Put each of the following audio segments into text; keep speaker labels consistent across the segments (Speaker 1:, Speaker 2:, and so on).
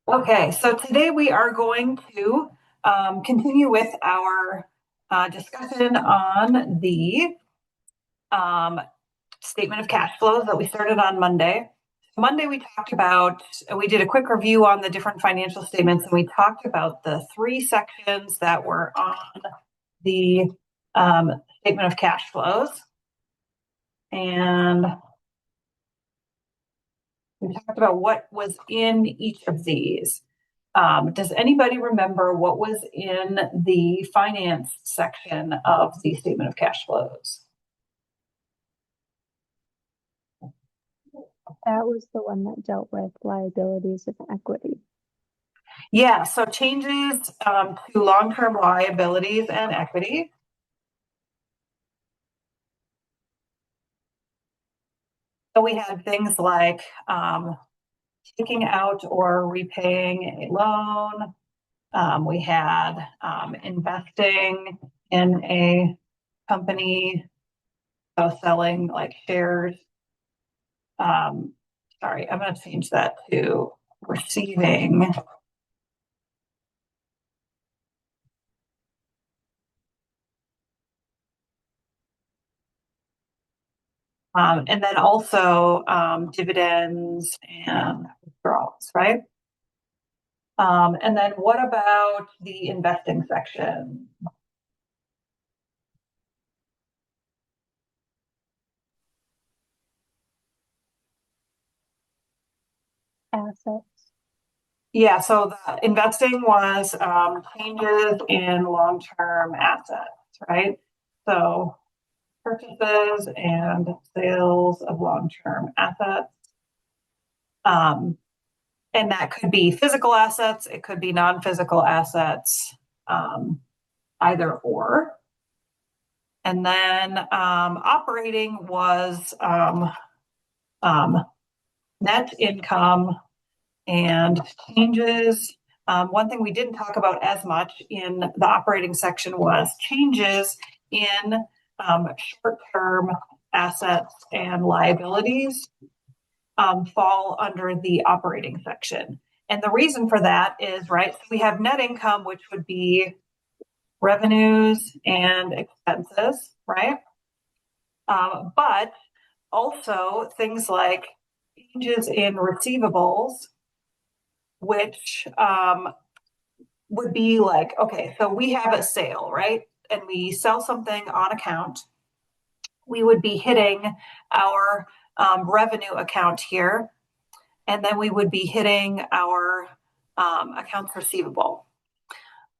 Speaker 1: Okay, so today we are going to continue with our discussion on the um, statement of cash flows that we started on Monday. Monday, we did a quick review on the different financial statements, and we talked about the three sections that were on the statement of cash flows. And we talked about what was in each of these. Does anybody remember what was in the finance section of the statement of cash flows?
Speaker 2: That was the one that dealt with liabilities and equity.
Speaker 1: Yeah, so changes to long-term liabilities and equity. So we had things like taking out or repaying a loan. We had investing in a company, so selling like shares. Sorry, I'm going to change that to receiving. And then also dividends and withdrawals, right? And then what about the investing section?
Speaker 2: Assets.
Speaker 1: Yeah, so the investing was changes in long-term assets, right? So purchases and sales of long-term assets. And that could be physical assets, it could be non-physical assets, either or. And then operating was net income and changes. One thing we didn't talk about as much in the operating section was changes in short-term assets and liabilities fall under the operating section. And the reason for that is, right, so we have net income, which would be revenues and expenses, right? But also things like changes in receivables, which would be like, okay, so we have a sale, right? And we sell something on account. We would be hitting our revenue account here, and then we would be hitting our accounts receivable.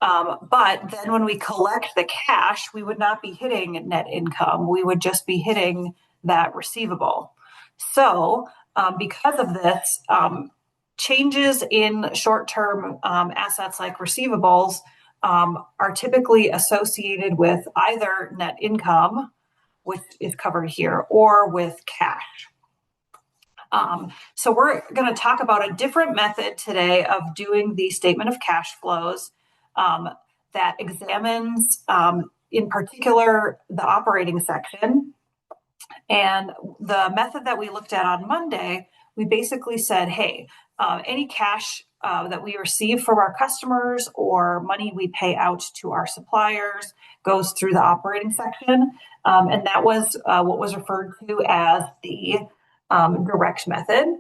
Speaker 1: But then when we collect the cash, we would not be hitting net income. We would just be hitting that receivable. So because of this, changes in short-term assets like receivables are typically associated with either net income, which is covered here, or with cash. So we're going to talk about a different method today of doing the statement of cash flows that examines, in particular, the operating section. And the method that we looked at on Monday, we basically said, hey, any cash that we receive from our customers or money we pay out to our suppliers goes through the operating section. And that was what was referred to as the direct method.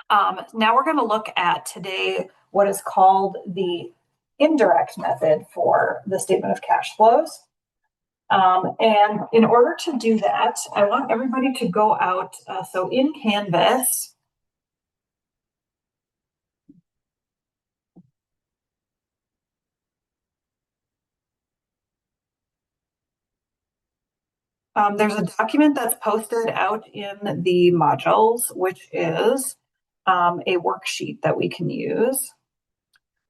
Speaker 1: Now we're going to look at today what is called the indirect method for the statement of cash flows. And in order to do that, I want everybody to go out. So in Canvas, there's a document that's posted out in the modules, which is a worksheet that we can use.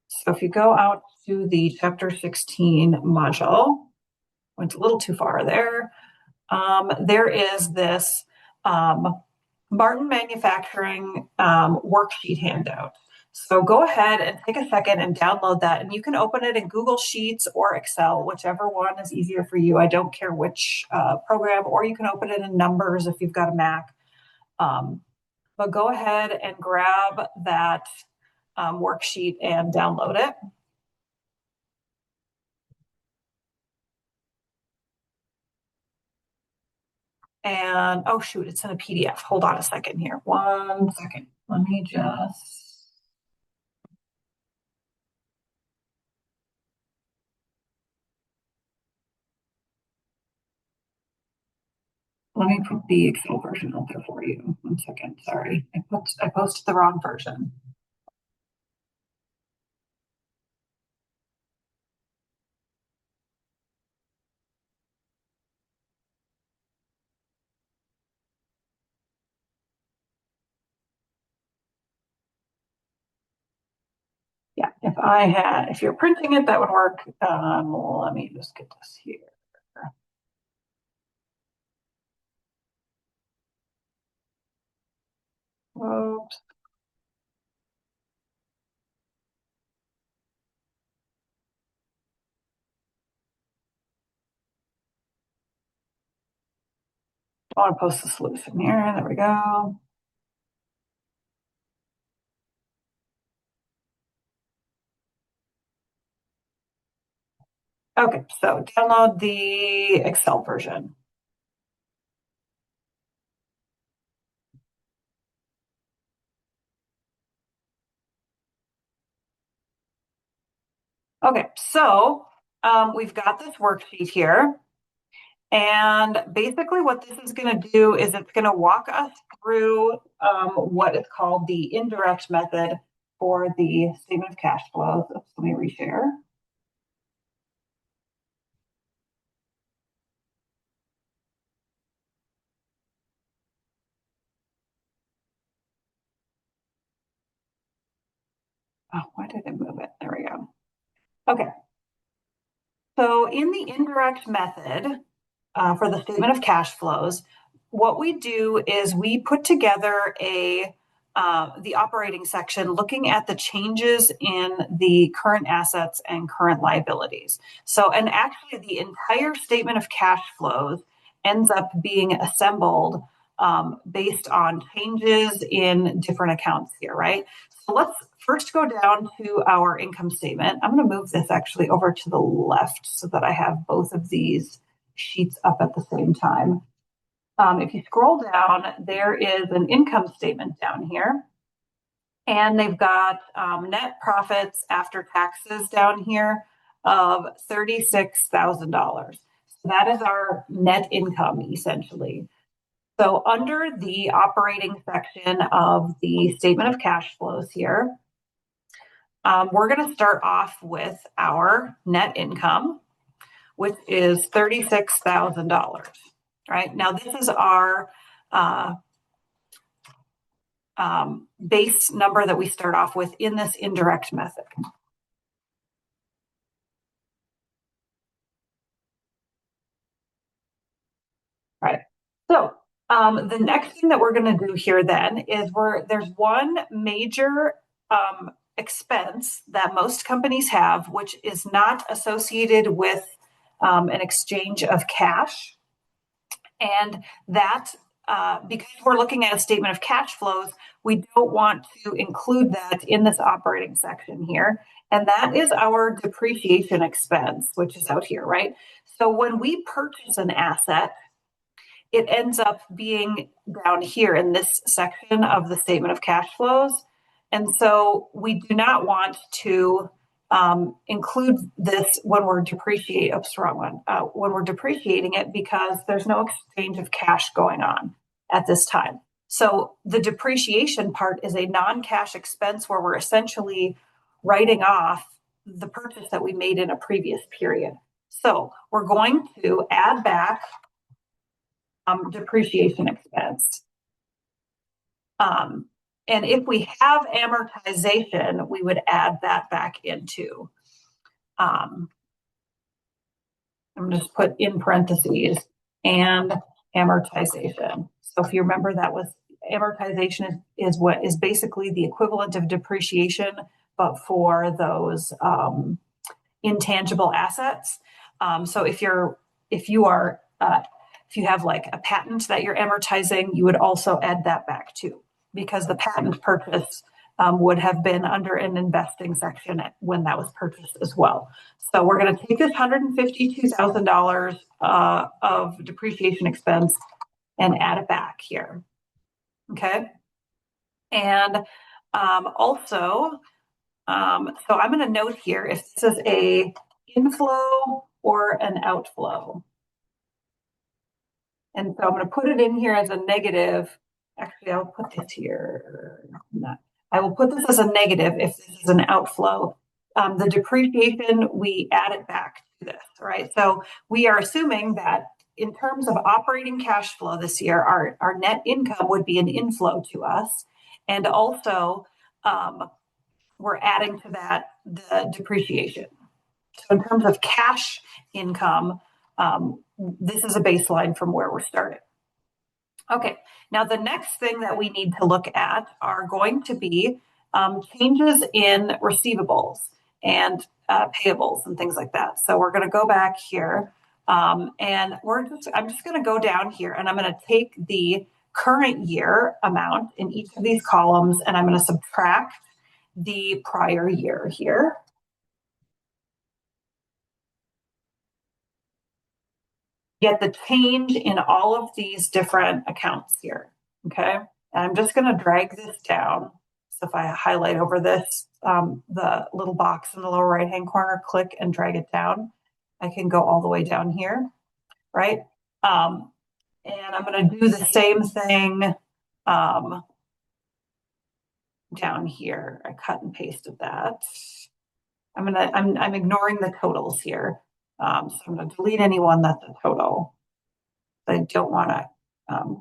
Speaker 1: So if you go out to the chapter 16 module, went a little too far there. There is this Martin Manufacturing worksheet handout. So go ahead and take a second and download that, and you can open it in Google Sheets or Excel, whichever one is easier for you. I don't care which program, or you can open it in Numbers if you've got a Mac. But go ahead and grab that worksheet and download it. And oh shoot, it's in a PDF. Hold on a second here. 1 second. Let me put the Excel version out there for you. 1 second. Sorry. I posted the wrong version. Yeah, if you're printing it, that would work. Let me just get this here. Oops. I want to post the solution here. There we go. Okay, so download the Excel version. Okay, so we've got this worksheet here. And basically what this is going to do is it's going to walk us through what is called the indirect method for the statement of cash flows. Oops, let me reshare. Oh, why did it move it? There we go. Okay. So in the indirect method for the statement of cash flows, what we do is we put together the operating section looking at the changes in the current assets and current liabilities. So, and actually the entire statement of cash flows ends up being assembled based on changes in different accounts here, right? So let's first go down to our income statement. I'm going to move this actually over to the left so that I have both of these sheets up at the same time. If you scroll down, there is an income statement down here. And they've got net profits after taxes down here of $36,000. So that is our net income essentially. So under the operating section of the statement of cash flows here, we're going to start off with our net income, which is $36,000. Right now, this is our base number that we start off with in this indirect method. Right. So the next thing that we're going to do here then is there's one major expense that most companies have, which is not associated with an exchange of cash. And that, because we're looking at a statement of cash flows, we don't want to include that in this operating section here. And that is our depreciation expense, which is out here, right? So when we purchase an asset, it ends up being down here in this section of the statement of cash flows. And so we do not want to include this when we're depreciating it, because there's no exchange of cash going on at this time. So the depreciation part is a non-cash expense where we're essentially writing off the purchase that we made in a previous period. So we're going to add back depreciation expense. And if we have amortization, we would add that back into. I'm just put in parentheses and amortization. So if you remember, that was amortization is what is basically the equivalent of depreciation, but for those intangible assets. So if you have like a patent that you're amortizing, you would also add that back too, because the patent purchase would have been under an investing section when that was purchased as well. So we're going to take this $152,000 of depreciation expense and add it back here. Okay. And also, so I'm going to note here if this is a inflow or an outflow. And so I'm going to put it in here as a negative. Actually, I'll put this here. I will put this as a negative if this is an outflow. The depreciation, we add it back to this, right? So we are assuming that in terms of operating cash flow this year, our net income would be an inflow to us. And also, we're adding to that the depreciation. So in terms of cash income, this is a baseline from where we're starting. Okay, now the next thing that we need to look at are going to be changes in receivables and payables and things like that. So we're going to go back here and I'm just going to go down here and I'm going to take the current year amount in each of these columns and I'm going to subtract the prior year here. Get the change in all of these different accounts here, okay? And I'm just going to drag this down. So if I highlight over this, the little box in the lower right-hand corner, click and drag it down, I can go all the way down here, right? And I'm going to do the same thing down here. I cut and pasted that. I'm ignoring the totals here. So I'm going to delete anyone that's a total. I don't want to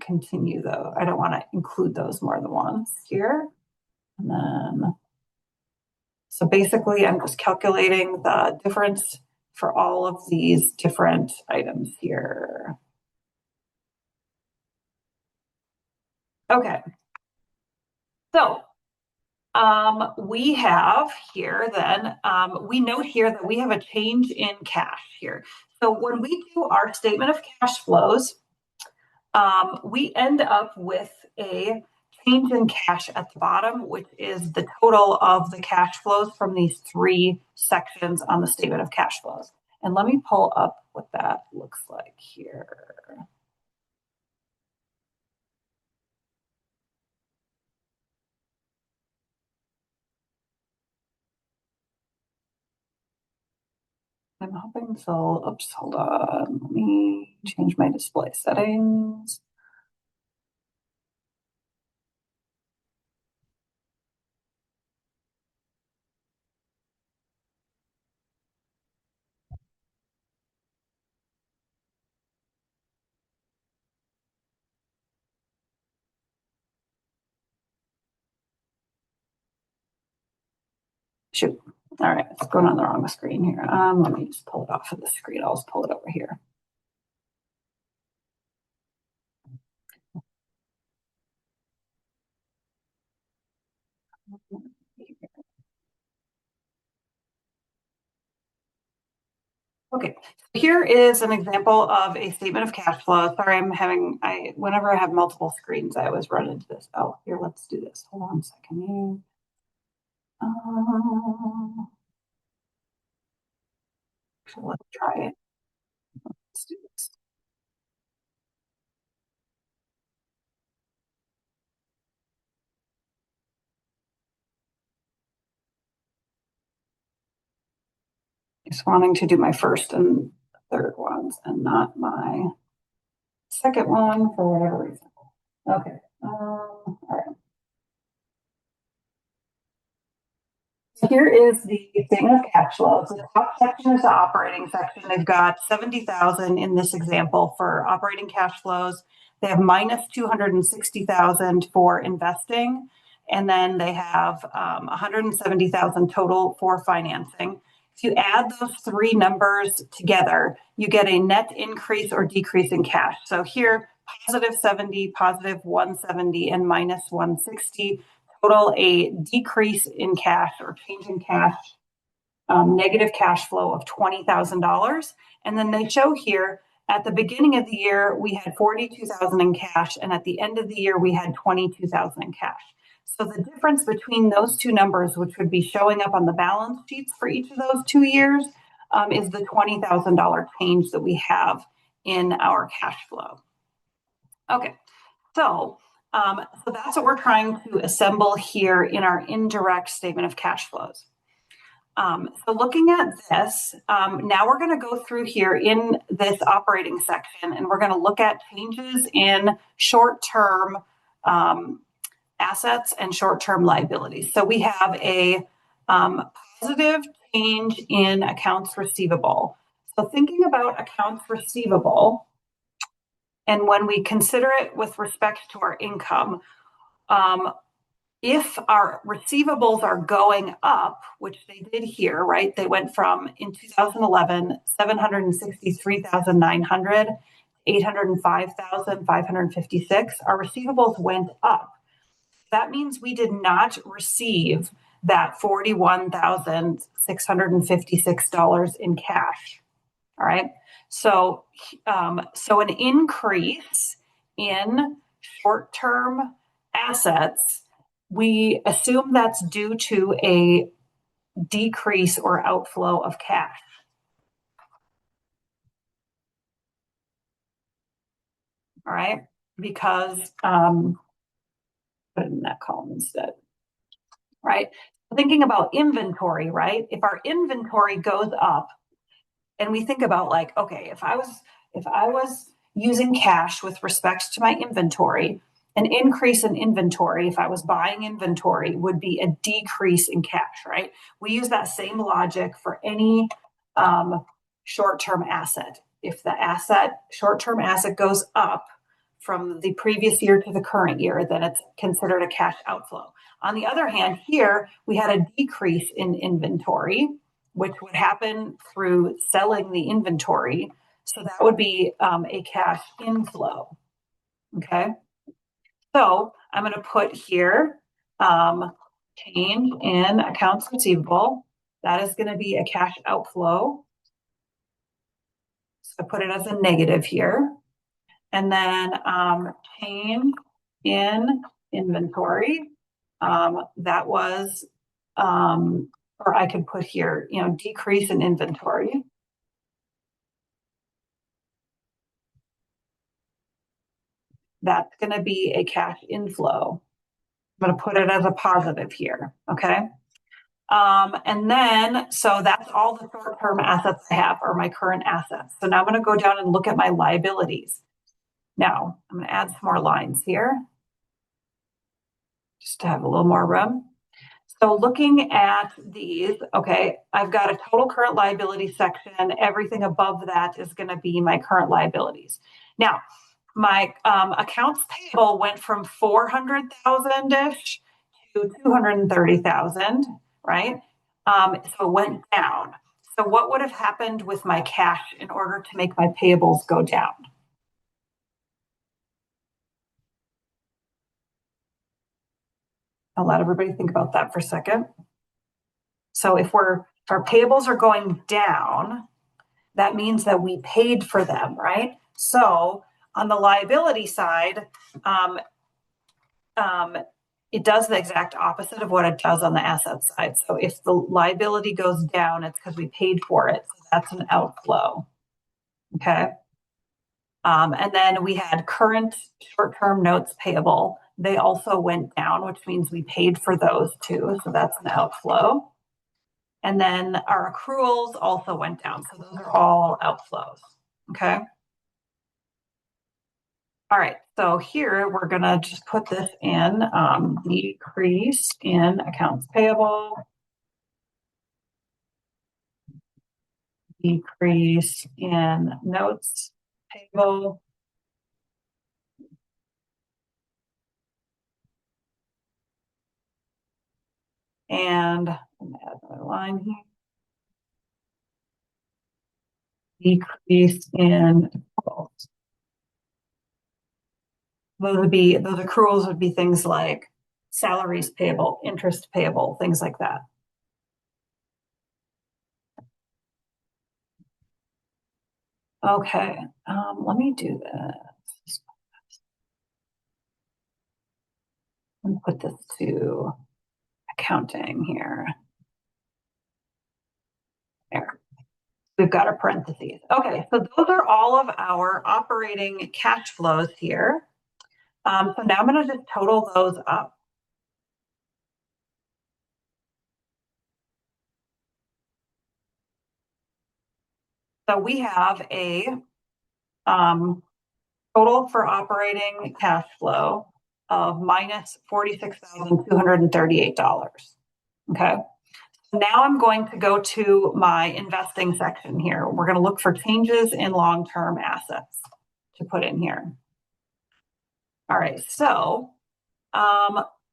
Speaker 1: continue though. I don't want to include those more than once here. And then, so basically I'm just calculating the difference for all of these different items here. Okay. So we have here then, we note here that we have a change in cash here. So when we do our statement of cash flows, we end up with a change in cash at the bottom, which is the total of the cash flows from these three sections on the statement of cash flows. And let me pull up what that looks like here. I'm hoping so. Oops, hold on. Let me change my display settings. Shoot. All right, it's going on the wrong screen here. Let me just pull it off of the screen. I'll just pull it over here. Okay, so here is an example of a statement of cash flow. Sorry, whenever I have multiple screens, I always run into this. Oh, here, let's do this. Hold on a second. So let's try it. Let's do this. Just wanting to do my first and third ones and not my second one for whatever reason. Okay. All right. So here is the statement of cash flow. So the top section is the operating section. They've got 70,000 in this example for operating cash flows. They have minus 260,000 for investing, and then they have 170,000 total for financing. If you add those three numbers together, you get a net increase or decrease in cash. So here, positive 70, positive 170, and minus 160. Total a decrease in cash or change in cash, negative cash flow of $20,000. And then they show here at the beginning of the year, we had 42,000 in cash. And at the end of the year, we had 22,000 in cash. So the difference between those two numbers, which would be showing up on the balance sheets for each of those 2 years, is the $20,000 change that we have in our cash flow. Okay, so that's what we're trying to assemble here in our indirect statement of cash flows. So looking at this, now we're going to go through here in this operating section, and we're going to look at changes in short-term assets and short-term liabilities. So we have a positive change in accounts receivable. So thinking about accounts receivable, and when we consider it with respect to our income, if our receivables are going up, which they did here, right? They went from, in 2011, 763,900, 805,556. Our receivables went up. That means we did not receive that $41,656 in cash. All right. So an increase in short-term assets, we assume that's due to a decrease or outflow of cash. All right. Because put it in that column instead. Right. Thinking about inventory, right? If our inventory goes up, and we think about like, okay, if I was using cash with respect to my inventory, an increase in inventory, if I was buying inventory, would be a decrease in cash, right? We use that same logic for any short-term asset. If the short-term asset goes up from the previous year to the current year, then it's considered a cash outflow. On the other hand, here we had a decrease in inventory, which would happen through selling the inventory. So that would be a cash inflow. Okay. So I'm going to put here change in accounts receivable. That is going to be a cash outflow. So I put it as a negative here. And then change in inventory. That was, or I could put here, decrease in inventory. That's going to be a cash inflow. I'm going to put it as a positive here. Okay. And then, so that's all the short-term assets I have, or my current assets. So now I'm going to go down and look at my liabilities. Now I'm going to add some more lines here just to have a little more room. So looking at these, okay, I've got a total current liability section. Everything above that is going to be my current liabilities. Now, my accounts payable went from 400,000-ish to 230,000, right? So it went down. So what would have happened with my cash in order to make my payables go down? I'll let everybody think about that for a second. So if our payables are going down, that means that we paid for them, right? So on the liability side, it does the exact opposite of what it does on the asset side. So if the liability goes down, it's because we paid for it. So that's an outflow. Okay. And then we had current short-term notes payable. They also went down, which means we paid for those too. So that's an outflow. And then our accruals also went down. So those are all outflows. Okay. All right. So here we're going to just put this in decrease in accounts payable, decrease in notes payable, and I'm going to add another line here. Decrease in accruals. Those accruals would be things like salaries payable, interest payable, things like that. Okay, let me do this. Let me put this to accounting here. There. We've got our parentheses. Okay, so those are all of our operating cash flows here. So now I'm going to just total those up. So we have a total for operating cash flow of minus $46,238. Okay. Now I'm going to go to my investing section here. We're going to look for changes in long-term assets to put in here. All right, so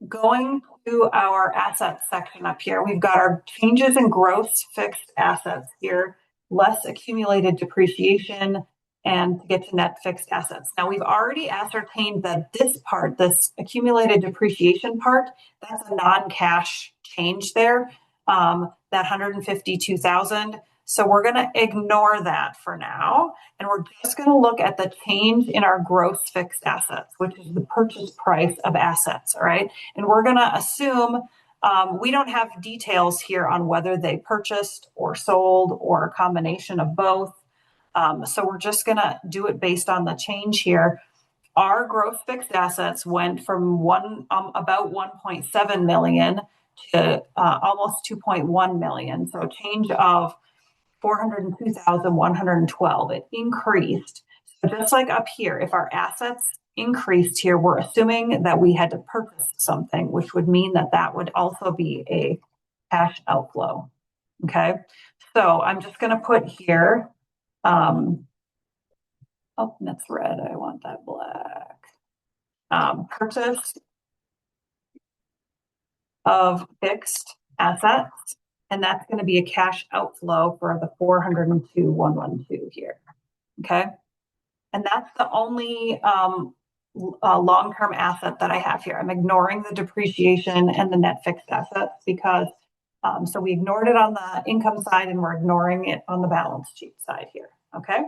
Speaker 1: going to our assets section up here, we've got our changes in gross fixed assets here, less accumulated depreciation, and to get to net fixed assets. Now we've already ascertained that this part, this accumulated depreciation part, that's a non-cash change there, that 152,000. So we're going to ignore that for now, and we're just going to look at the change in our gross fixed assets, which is the purchase price of assets, all right? And we're going to assume we don't have details here on whether they purchased or sold or a combination of both. So we're just going to do it based on the change here. Our gross fixed assets went from about 1.7 million to almost 2.1 million. So a change of 402,112. It increased. So just like up here, if our assets increased here, we're assuming that we had to purchase something, which would mean that that would also be a cash outflow. Okay. So I'm just going to put here, oh, that's red. I want that black. Purchase of fixed assets. And that's going to be a cash outflow for the 402,112 here. Okay. And that's the only long-term asset that I have here. I'm ignoring the depreciation and the net fixed assets because, so we ignored it on the income side and we're ignoring it on the balance sheet side here. Okay.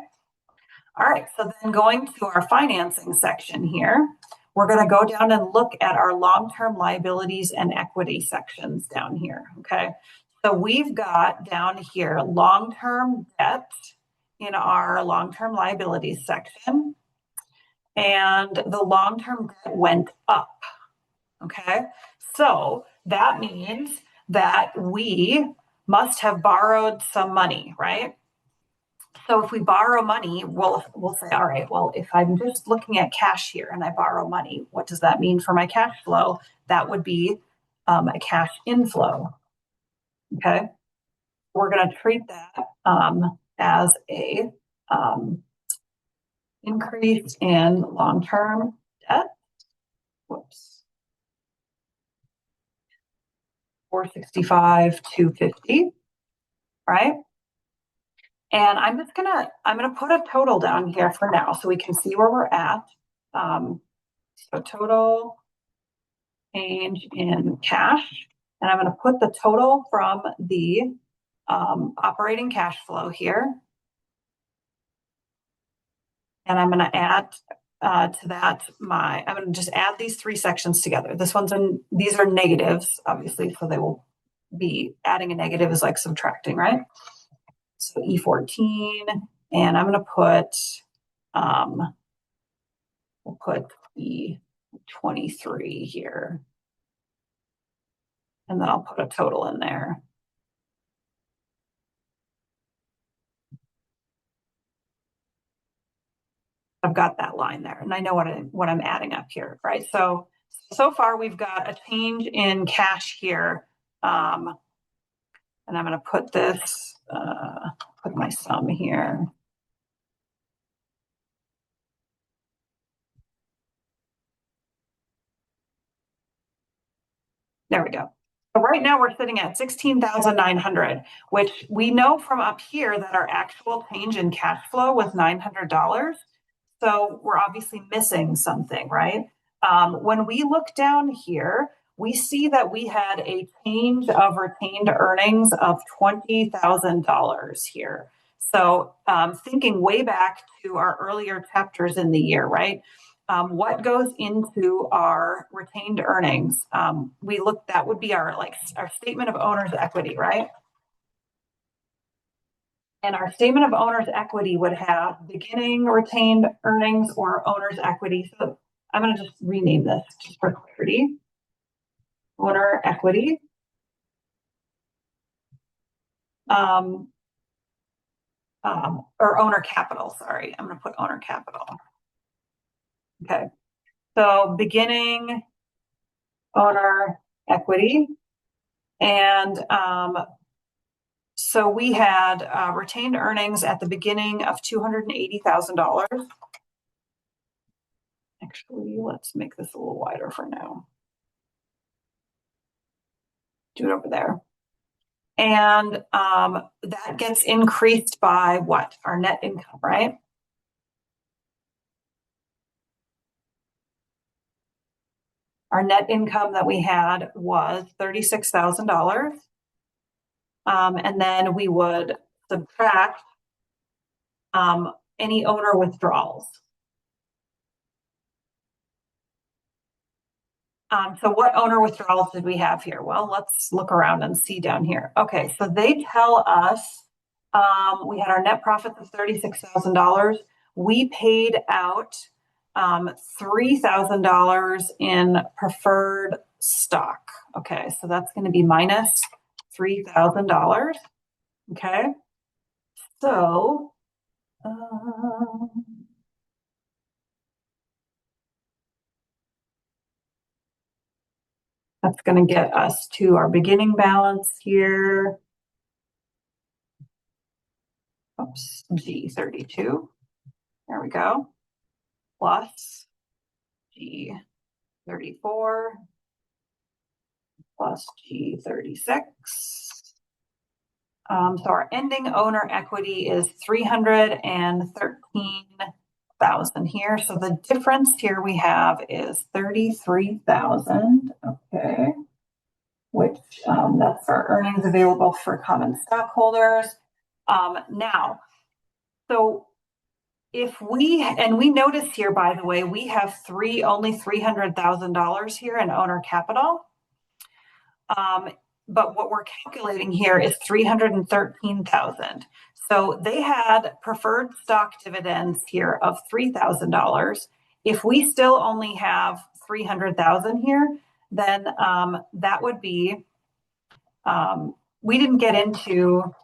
Speaker 1: All right. So then going to our financing section here, we're going to go down and look at our long-term liabilities and equity sections down here. Okay. So we've got down here long-term debt in our long-term liabilities section, and the long-term debt went up. Okay, so that means that we must have borrowed some money, right? So if we borrow money, we'll say, all right, well, if I'm just looking at cash here and I borrow money, what does that mean for my cash flow? That would be a cash inflow. Okay. We're going to treat that as a increase in long-term debt. Whoops. 465,250. Right? And I'm gonna put a total down here for now so we can see where we're at. So total change in cash, and I'm going to put the total from the operating cash flow here. And I'm going to add to that I'm going to just add these three sections together. These are negatives, obviously, so they will be adding a negative is like subtracting, right? So E14, and I'm going to put, we'll put E23 here. And then I'll put a total in there. I've got that line there, and I know what I'm adding up here, right? So far we've got a change in cash here, and I'm going to put this, put my sum here. There we go. So right now we're sitting at 16,900, which we know from up here that our actual change in cash flow was $900. So we're obviously missing something, right? When we look down here, we see that we had a change of retained earnings of $20,000 here. So thinking way back to our earlier chapters in the year, right? what goes into our retained earnings? That would be our statement of owner's equity, right? And our statement of owner's equity would have beginning retained earnings or owner's equity. So I'm going to just rename this just for clarity. Owner equity. Or owner capital, sorry. I'm going to put owner capital. Okay. So beginning owner equity. And so we had retained earnings at the beginning of $280,000. Actually, let's make this a little wider for now. Do it over there. And that gets increased by what? Our net income, right? Our net income that we had was $36,000. And then we would subtract any owner withdrawals. So what owner withdrawals did we have here? Well, let's look around and see down here. Okay, so they tell us we had our net profits of $36,000. We paid out $3,000 in preferred stock. Okay, so that's going to be minus $3,000. Okay, so that's going to get us to our beginning balance here. Oops, G32. There we go. Plus G34 plus G36. So our ending owner equity is 313,000 here. So the difference here we have is 33,000. Okay. Which that's our earnings available for common stockholders. Now, so if we notice here, by the way, we have only $300,000 here in owner capital. But what we're calculating here is 313,000. So they had preferred stock dividends here of $3,000. If we still only have 300,000 here, then that would be, we didn't get into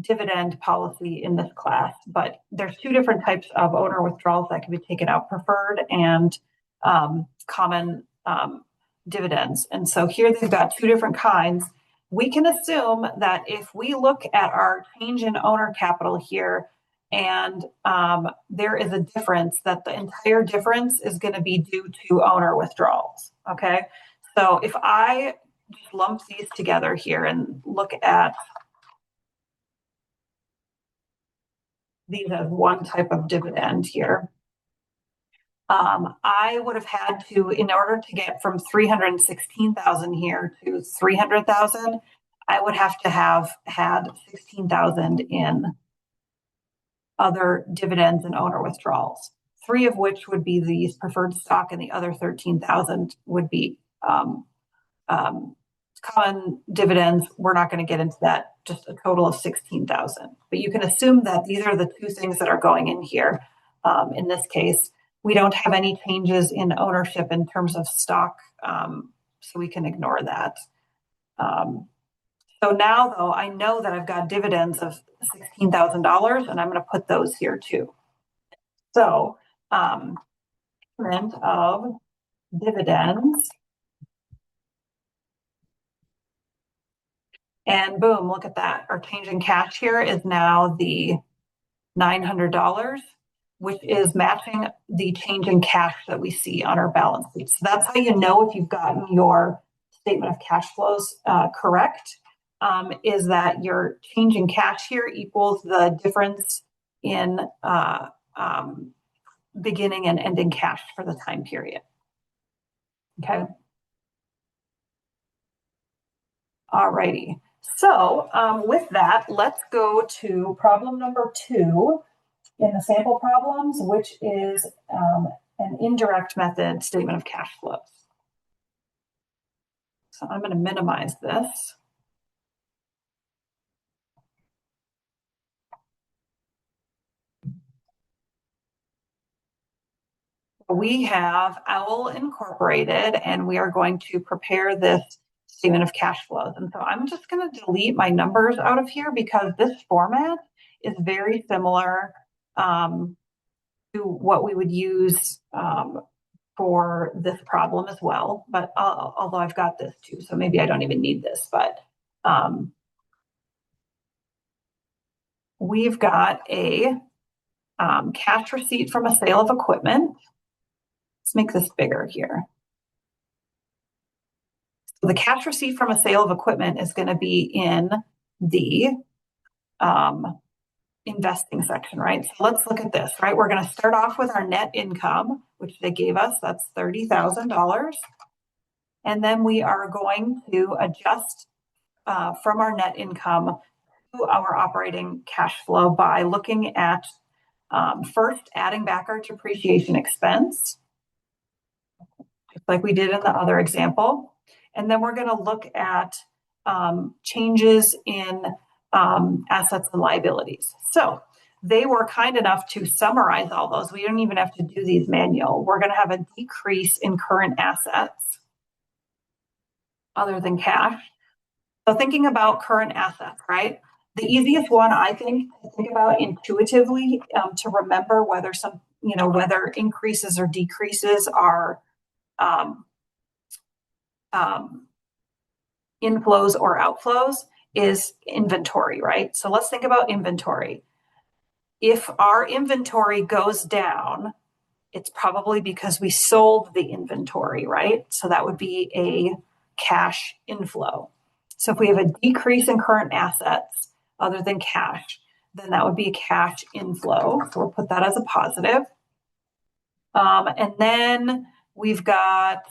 Speaker 1: dividend policy in this class, but there's two different types of owner withdrawals that can be taken out, preferred and common dividends. And so here they've got two different kinds. We can assume that if we look at our change in owner capital here and there is a difference, that the entire difference is going to be due to owner withdrawals. Okay. So if I just lump these together here and look at these as one type of dividend here, I would have had to, in order to get from 316,000 here to 300,000, I would have to have had 16,000 in other dividends and owner withdrawals, 3 of which would be these preferred stock, and the other 13,000 would be common dividends. We're not going to get into that, just a total of 16,000. But you can assume that these are the two things that are going in here. In this case, we don't have any changes in ownership in terms of stock, so we can ignore that. So now, though, I know that I've got dividends of $16,000, and I'm going to put those here too. So, payment of dividends. And boom, look at that. Our change in cash here is now the $900, which is matching the change in cash that we see on our balance sheet. So that's how you know if you've gotten your statement of cash flows correct, is that your change in cash here equals the difference in beginning and ending cash for the time period. Okay. All righty. So with that, let's go to problem number 2. in the sample problems, which is an indirect method statement of cash flows. So I'm going to minimize this. We have OWL incorporated, and we are going to prepare this statement of cash flows. And so I'm just going to delete my numbers out of here because this format is very similar to what we would use for this problem as well. But although I've got this too, so maybe I don't even need this, but we've got a cash receipt from a sale of equipment. Let's make this bigger here. So the cash receipt from a sale of equipment is going to be in the investing section, right? So let's look at this, right? We're going to start off with our net income, which they gave us. That's $30,000. And then we are going to adjust from our net income to our operating cash flow by looking at first adding back our depreciation expense, just like we did in the other example. And then we're going to look at changes in assets and liabilities. So they were kind enough to summarize all those. We don't even have to do these manual. We're going to have a decrease in current assets other than cash. So thinking about current assets, right? The easiest one I think to think about intuitively to remember whether whether increases or decreases are inflows or outflows is inventory, right? So let's think about inventory. If our inventory goes down, it's probably because we sold the inventory, right? So that would be a cash inflow. So if we have a decrease in current assets other than cash, then that would be a cash inflow. So we'll put that as a positive. And then we've got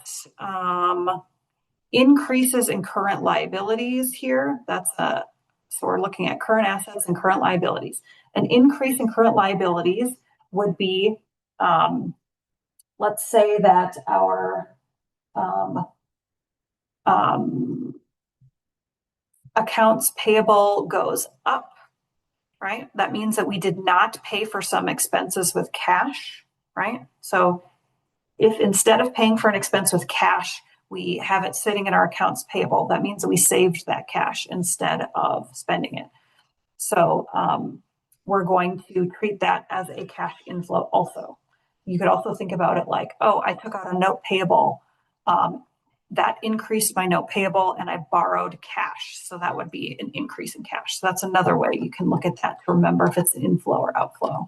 Speaker 1: increases in current liabilities here. So we're looking at current assets and current liabilities. An increase in current liabilities would be, let's say that our accounts payable goes up, right? That means that we did not pay for some expenses with cash, right? So if instead of paying for an expense with cash, we have it sitting in our accounts payable, that means that we saved that cash instead of spending it. So we're going to treat that as a cash inflow also. You could also think about it like, oh, I took out a note payable. That increased my note payable and I borrowed cash. So that would be an increase in cash. So that's another way you can look at that to remember if it's an inflow or outflow.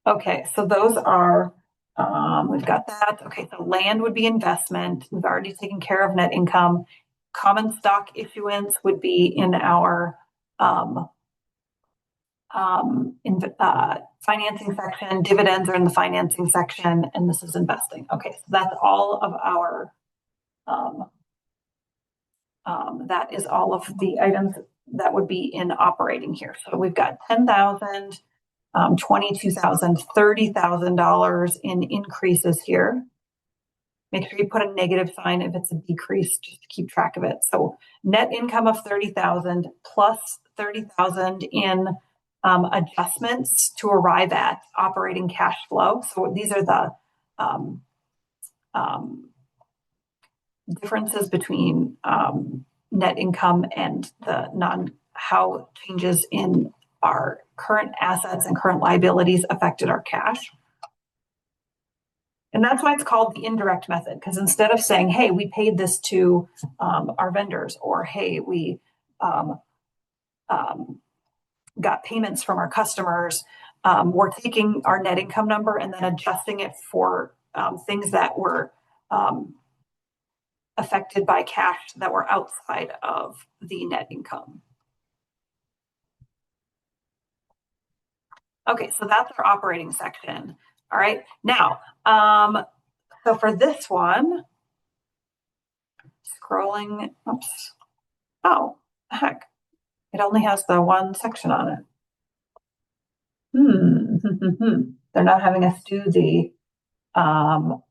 Speaker 1: Okay, so those are, we've got that. Okay, so land would be investment. We've already taken care of net income. Common stock issuance would be in our financing section. Dividends are in the financing section, and this is investing. Okay, so that's all of our, that is all of the items that would be in operating here. So we've got 10,000, 22,000, $30,000 in increases here. Make sure you put a negative sign if it's a decrease, just to keep track of it. So net income of 30,000 plus 30,000 in adjustments to arrive at operating cash flow. So these are the differences between net income and how changes in our current assets and current liabilities affected our cash. And that's why it's called the indirect method, because instead of saying, hey, we paid this to our vendors, or hey, we got payments from our customers, we're taking our net income number and then adjusting it for things that were affected by cash that were outside of the net income. Okay, so that's our operating section. All right, now, so for this one, scrolling, oops, oh, heck, it only has the one section on it. They're not having us do the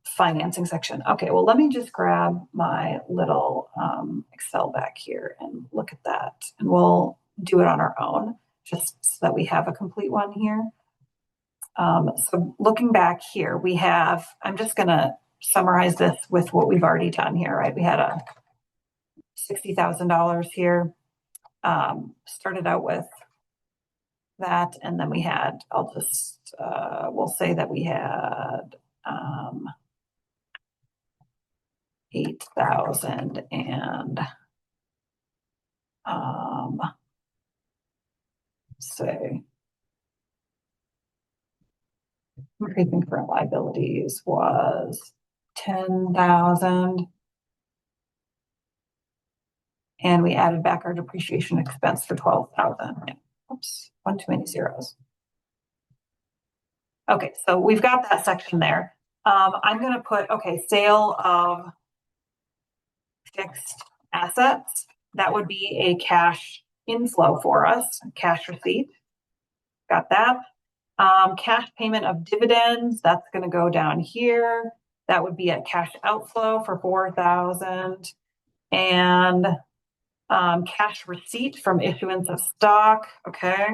Speaker 1: financing section. Okay, well, let me just grab my little Excel back here and look at that. And we'll do it on our own, just so that we have a complete one here. So looking back here, we have, I'm just going to summarize this with what we've already done here, right? We had a $60,000 here. Started out with that, and then we had, I'll just, we'll say that we had 8,000 and say increasing current liabilities was 10,000. And we added back our depreciation expense for 12,000. Oops, one too many zeros. Okay, so we've got that section there. I'm going to put, okay, sale of fixed assets. That would be a cash inflow for us, cash receipt. Got that. Cash payment of dividends, that's going to go down here. That would be a cash outflow for 4,000. And cash receipt from issuance of stock, okay.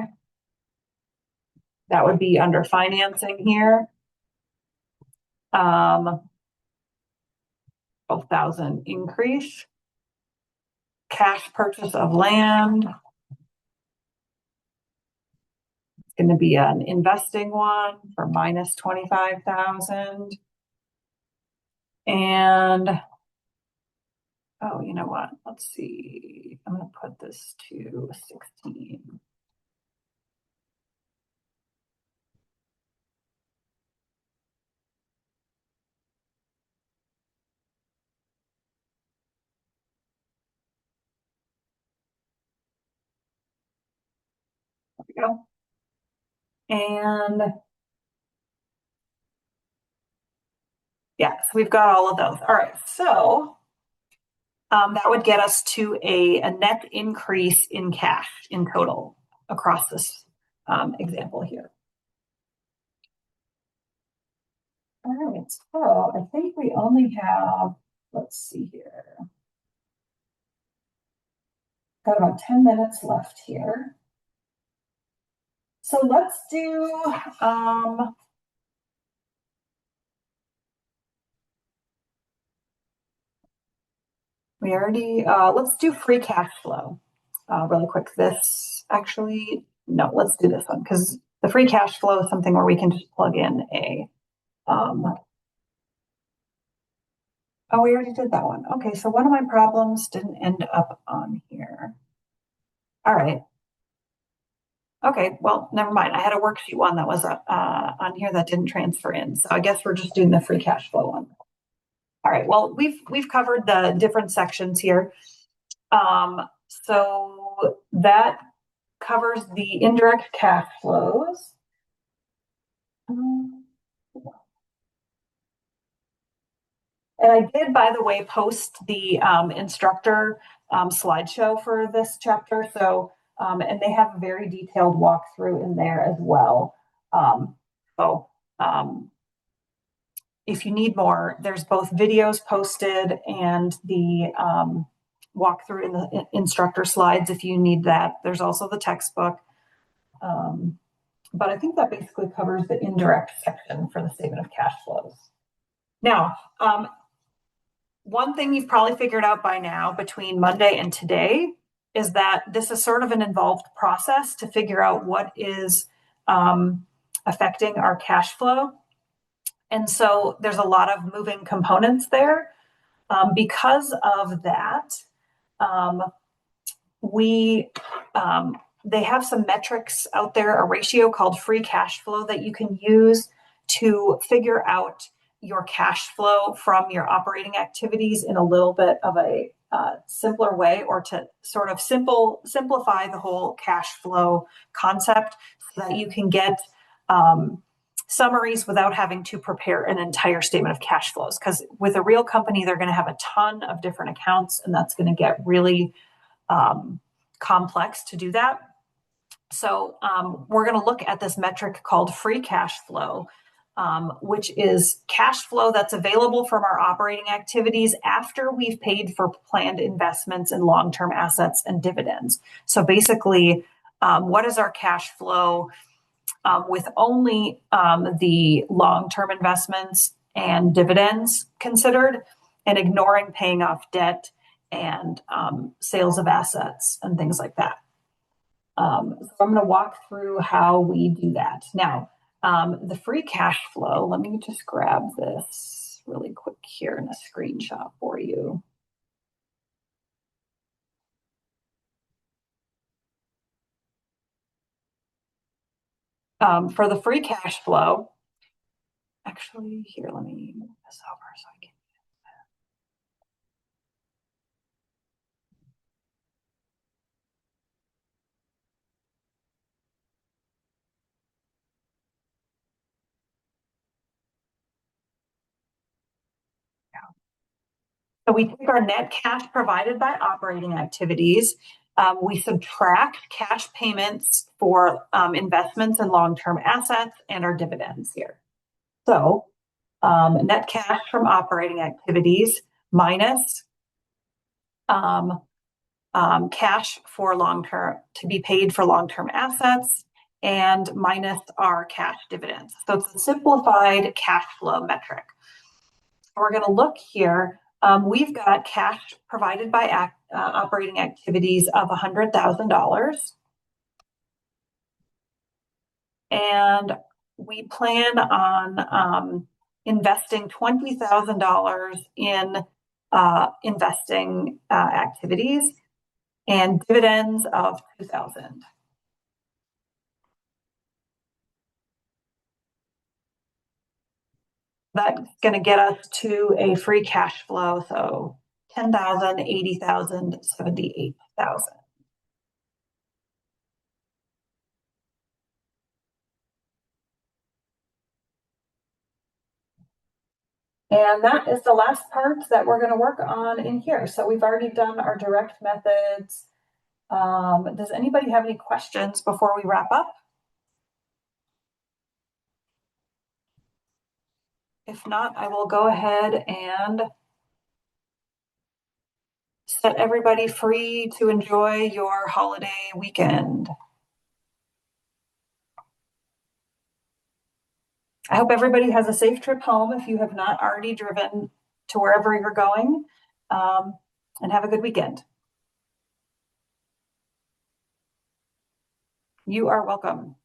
Speaker 1: That would be under financing here. 12,000 increase. Cash purchase of land. It's going to be an investing one for minus 25,000. And, oh, you know what? Let's see. I'm going to put this to 16. There we go. And yeah, so we've got all of those. All right, so that would get us to a net increase in cash in total across this example here. All right, so I think we only have, let's see here. Got about 10 minutes left here. So let's do, we already, let's do free cash flow really quick. This actually, no, let's do this one because the free cash flow is something where we can just plug in a, oh, we already did that one. Okay, so one of my problems didn't end up on here. All right. Okay, well, never mind. I had a worksheet one that was on here that didn't transfer in. So I guess we're just doing the free cash flow one. All right, well, we've covered the different sections here. So that covers the indirect cash flows. And I did, by the way, post the instructor slideshow for this chapter. So, and they have a very detailed walkthrough in there as well. So if you need more, there's both videos posted and the walkthrough in the instructor slides if you need that. There's also the textbook. But I think that basically covers the indirect section for the statement of cash flows. Now, one thing you've probably figured out by now between Monday and today is that this is sort of an involved process to figure out what is affecting our cash flow. And so there's a lot of moving components there. Because of that, they have some metrics out there, a ratio called free cash flow that you can use to figure out your cash flow from your operating activities in a little bit of a simpler way, or to sort of simplify the whole cash flow concept so that you can get summaries without having to prepare an entire statement of cash flows. Because with a real company, they're going to have a ton of different accounts, and that's going to get really complex to do that. So we're going to look at this metric called free cash flow, which is cash flow that's available from our operating activities after we've paid for planned investments in long-term assets and dividends. So basically, what is our cash flow with only the long-term investments and dividends considered, and ignoring paying off debt and sales of assets and things like that. So I'm going to walk through how we do that. Now, the free cash flow, let me just grab this really quick here in a screenshot for you. For the free cash flow, actually, here, let me move this over so I can. So we take our net cash provided by operating activities. We subtract cash payments for investments in long-term assets and our dividends here. So net cash from operating activities minus cash for long-term to be paid for long-term assets and minus our cash dividends. So it's a simplified cash flow metric. We're going to look here. We've got cash provided by operating activities of $100,000. And we plan on investing $20,000 in investing activities and dividends of $2,000. That's going to get us to a free cash flow, so 10,000, 80,000, 78,000. And that is the last part that we're going to work on in here. So we've already done our direct methods. Does anybody have any questions before we wrap up? If not, I will go ahead and set everybody free to enjoy your holiday weekend. I hope everybody has a safe trip home if you have not already driven to wherever you're going, and have a good weekend. You are welcome.